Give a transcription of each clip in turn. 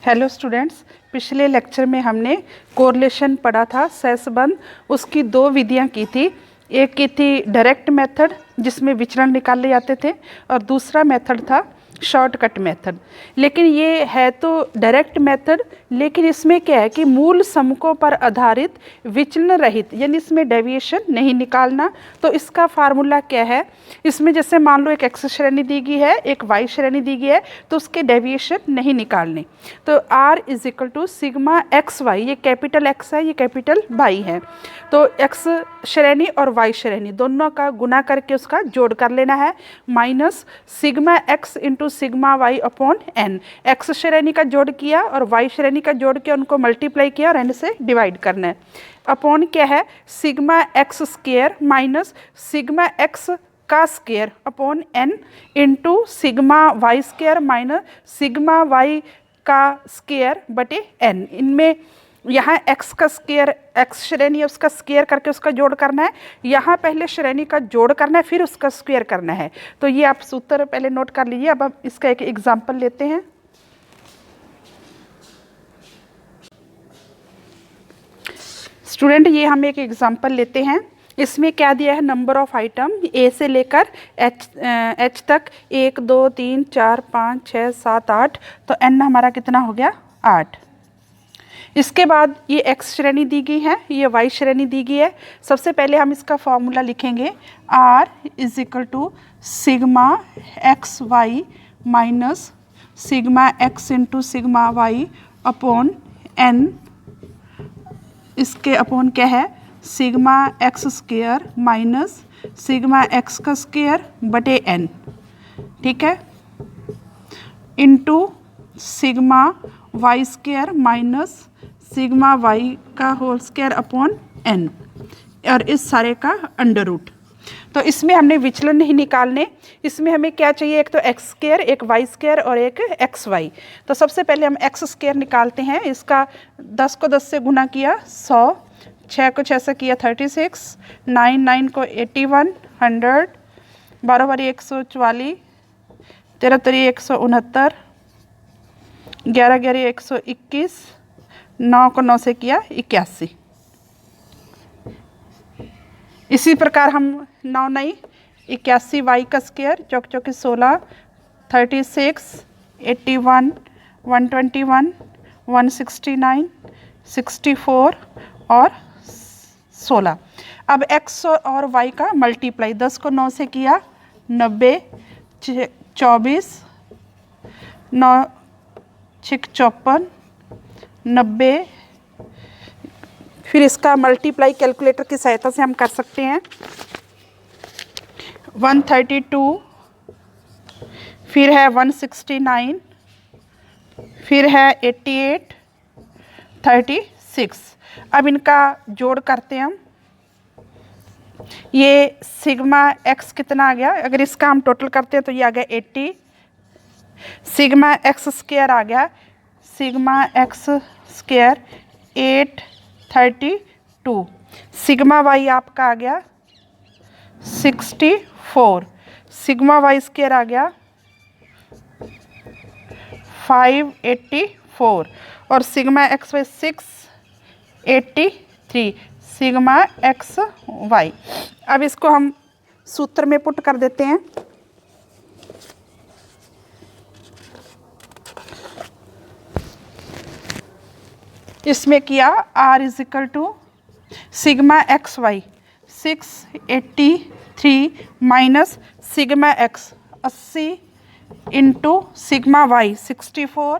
Hello students, पिछले lecture में हमने कोरिलेशन पढ़ा था सहसंबंध। उसकी दो विधियां की थी। एक की थी डायरेक्ट मेथड जिसमें विचरण निकाले जाते थे और दूसरा मेथड था शॉर्टकट मेथड। लेकिन ये है तो डायरेक्ट मेथड, लेकिन इसमें क्या है कि मूल समकों पर आधारित विचलन रहित, यानी इसमें डेविएशन नहीं निकालना। तो इसका फार्मूला क्या है, इसमें जैसे मान लो एक एक्स श्रेणी दी गई है, एक वाई श्रेणी दी गई है, तो उसके डेविएशन नहीं निकालने। तो R is equal to sigma x y, ये कैपिटल एक्स है, ये कैपिटल वाई है। तो एक्स श्रेणी और वाई श्रेणी दोनों का गुना करके उसका जोड़ कर लेना है, minus sigma x into sigma y upon n. X श्रेणी का जोड़ किया और वाई श्रेणी का जोड़ किया, उनको मल्टीप्लाई किया और एन से डिवाइड करना है। अपॉन क्या है, sigma x square minus sigma x का square upon n into sigma y square minus sigma y का स्क्वायर बटे एन। इनमें यहाँ x का स्क्वायर, x श्रेणी है उसका स्क्वायर करके उसका जोड़ करना है, यहाँ पहले श्रेणी का जोड़ करना है फिर उसका स्क्वायर करना है। तो ये आप सूत्र पहले नोट कर लीजिए। अब हम इसका एक एग्जांपल लेते हैं। स्टूडेंट, ये हम एक एग्जांपल लेते हैं। इसमें क्या दिया है, नंबर ऑफ आइटम ए से लेकर एच तक 1 2 3 4 5 6 7 8। तो एन हमारा कितना हो गया, 8। इसके बाद ये एक्स श्रेणी दी गई है, ये वाई श्रेणी दी गई है। सबसे पहले हम इसका फॉर्मूला लिखेंगे, R is equal to sigma x y minus sigma x into sigma y upon n. इसके अपॉन क्या है, sigma x square minus sigma x का स्क्वायर बटे एन, ठीक है, into sigma y square minus sigma y का होल स्क्वायर अपॉन एन, और इस सारे का अंडर रूट। तो इसमें हमने विचलन नहीं निकालने, इसमें हमें क्या चाहिए, एक तो एक्स स्क्वायर, एक वाई स्क्वायर और एक एक्स वाई। तो सबसे पहले हम एक्स स्क्वायर निकालते हैं। इसका 10 को 10 से गुना किया 100, 6 को 6 से किया 36, 9 को 81, 100, 12 बारी 144, 13 तरी 169, 11 11 121, 9 को 9 से किया 81। इसी प्रकार हम 9 9 81 वाई का स्क्वायर, चौक चौकी 16, 36, 81, 121, 169, 64 और 16। अब एक्स और वाई का मल्टीप्लाई, 10 को 9 से किया 90, 24, 9 6 54, 90। फिर इसका मल्टीप्लाई कैलकुलेटर की सहायता से हम कर सकते हैं, 132, फिर है 169, फिर है 88, 36। अब इनका जोड़ करते हैं हम। ये सिग्मा एक्स कितना आ गया, अगर इसका हम टोटल करते हैं तो ये आ गया 80। सिग्मा एक्स स्क्वायर आ गया, sigma x square 832। Sigma y आपका आ गया 64। सिग्मा वाई स्क्वायर आ गया 584 और sigma x y 683। Sigma x y. अब इसको हम सूत्र में पुट कर देते हैं। इसमें किया R is equal to sigma x y 683 minus sigma x 80 into sigma y 64,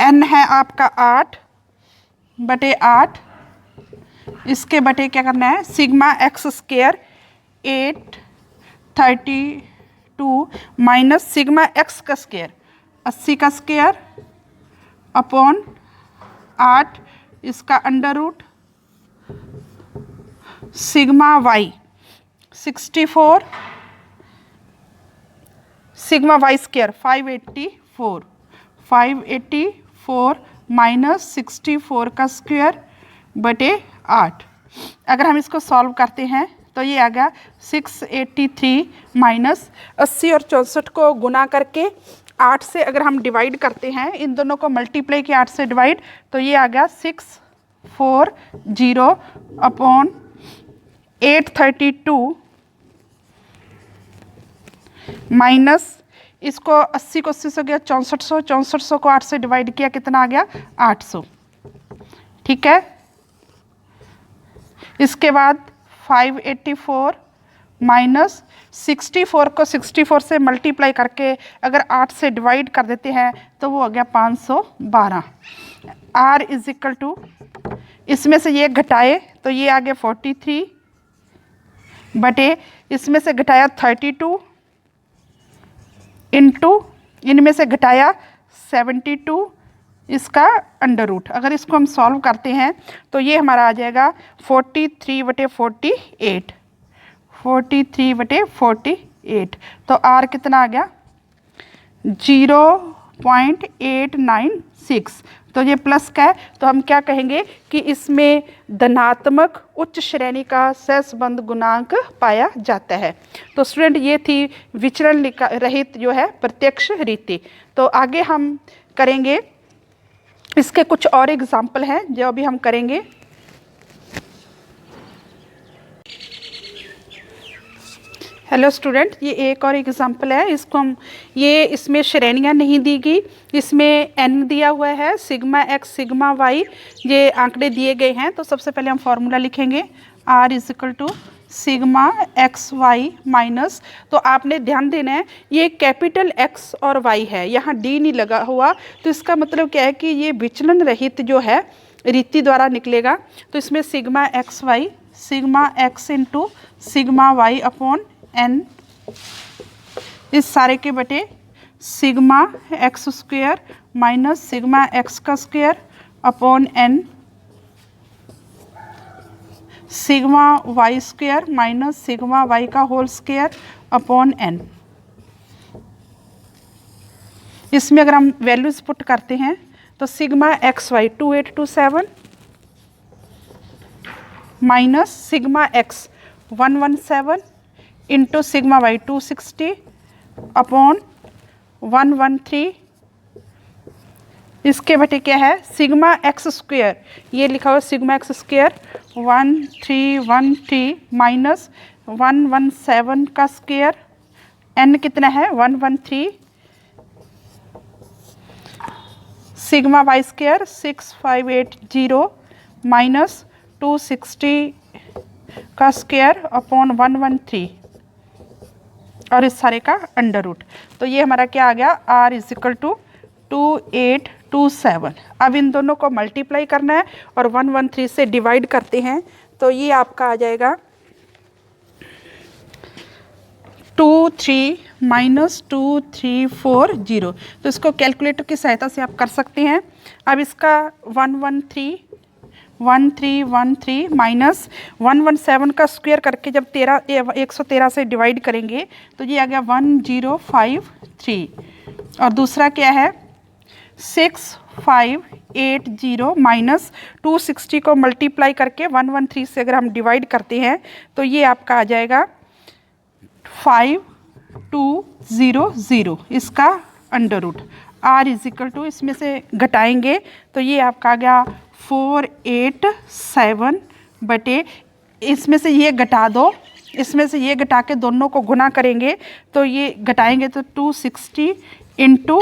n है आपका 8 बटे 8। इसके बटे क्या करना है, sigma x square 832 minus sigma x का स्क्वायर 80 का स्क्वायर अपॉन 8, इसका under root, sigma y 64, sigma y square 584 minus 64 का स्क्वायर बटे 8। अगर हम इसको सॉल्व करते हैं तो ये आ गया 683 माइनस 80 और 64 को गुना करके 8 से अगर हम डिवाइड करते हैं, इन दोनों को मल्टीप्लाई किया 8 से डिवाइड, तो ये आ गया 640 अपॉन 832 माइनस इसको 80 को 80 से गया 6400, 6400 को 8 से डिवाइड किया कितना आ गया 800। ठीक है, इसके बाद 584 माइनस 64 को 64 से मल्टीप्लाई करके अगर 8 से डिवाइड कर देते हैं तो वो हो गया 512। R इज इक्वल टू, इसमें से ये घटाए तो ये आ गया 43 बटे इसमें से घटाया 32 इंटू इनमें से घटाया 72 इसका अंडर रूट। अगर इसको हम सॉल्व करते हैं तो ये हमारा आ जाएगा 43/48, 43/48। तो R कितना आ गया 0.896। तो ये प्लस का है, तो हम क्या कहेंगे कि इसमें धनात्मक उच्च श्रेणी का सहसंबंध गुणांक पाया जाता है। तो स्टूडेंट ये थी विचरण रहित जो है प्रत्यक्ष रीति। तो आगे हम करेंगे, इसके कुछ और एग्जाम्पल हैं जो अभी हम करेंगे। हेलो स्टूडेंट, ये एक और एग्जाम्पल है, इसको हम इसमें श्रेणियाँ नहीं दी गई, इसमें n दिया हुआ है, सिग्मा x सिग्मा y ये आंकड़े दिए गए हैं। तो सबसे पहले हम फॉर्मूला लिखेंगे R is equal to sigma x y minus, तो आपने ध्यान देना है ये कैपिटल X और Y है, यहाँ D नहीं लगा हुआ, तो इसका मतलब क्या है कि ये विचलन रहित जो है रीति द्वारा निकलेगा। तो इसमें sigma x y, sigma x into sigma y upon n, इस सारे के बटे sigma x square minus sigma x का square upon n, sigma y square minus sigma y का होल स्क्वेयर अपॉन n। इसमें अगर हम वैल्यूज पुट करते हैं तो sigma x y 2827 minus sigma x 117 into sigma y 260 upon 113, इसके बटे क्या है सिग्मा एक्स स्क्वेयर, ये लिखा हुआ सिग्मा एक्स स्क्वेयर 1313 माइनस 117 का स्क्वेयर, n कितना है 113, सिग्मा वाई स्क्वेयर 6580 माइनस 260 का स्क्वेयर अपॉन 113 और इस सारे का अंडर रूट। तो ये हमारा क्या आ गया R इज इक्वल टू 2827। अब इन दोनों को मल्टीप्लाई करना है और 113 से डिवाइड करते हैं तो ये आपका आ जाएगा 23 माइनस 2340। तो इसको कैलकुलेटर की सहायता से आप कर सकते हैं। अब इसका 1313 माइनस 117 का स्क्वायर करके जब 113 से डिवाइड करेंगे तो ये आ गया 1053। और दूसरा क्या है 6580 माइनस 260 को मल्टीप्लाई करके 113 से अगर हम डिवाइड करते हैं तो ये आपका आ जाएगा 5200, इसका under root. R is equal to इसमें से घटाएंगे तो ये आपका आ गया 487 बटे इसमें से ये घटा दो, इसमें से ये घटा के दोनों को गुना करेंगे तो ये घटाएंगे तो 260 इंटू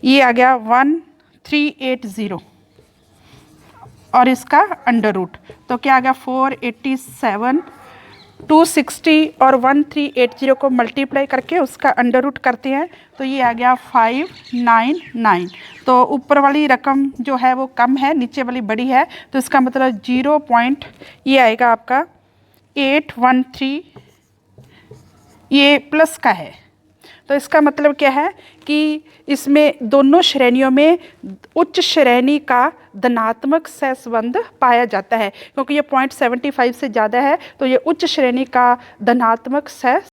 ये आ गया 1380 और इसका अंडर रूट। तो क्या आ गया 487, 260 और 1380 को मल्टीप्लाई करके उसका अंडर रूट करते हैं तो ये आ गया 599। तो ऊपर वाली रकम जो है वो कम है, नीचे वाली बड़ी है, तो इसका मतलब 0 पॉइंट ये आएगा आपका 813, ये प्लस का है। तो इसका मतलब क्या है कि इसमें दोनों श्रेणियों में उच्च श्रेणी का धनात्मक सहसंबंध पाया जाता है, क्योंकि ये 0.75 से ज़्यादा है तो ये उच्च श्रेणी का धनात्मक सह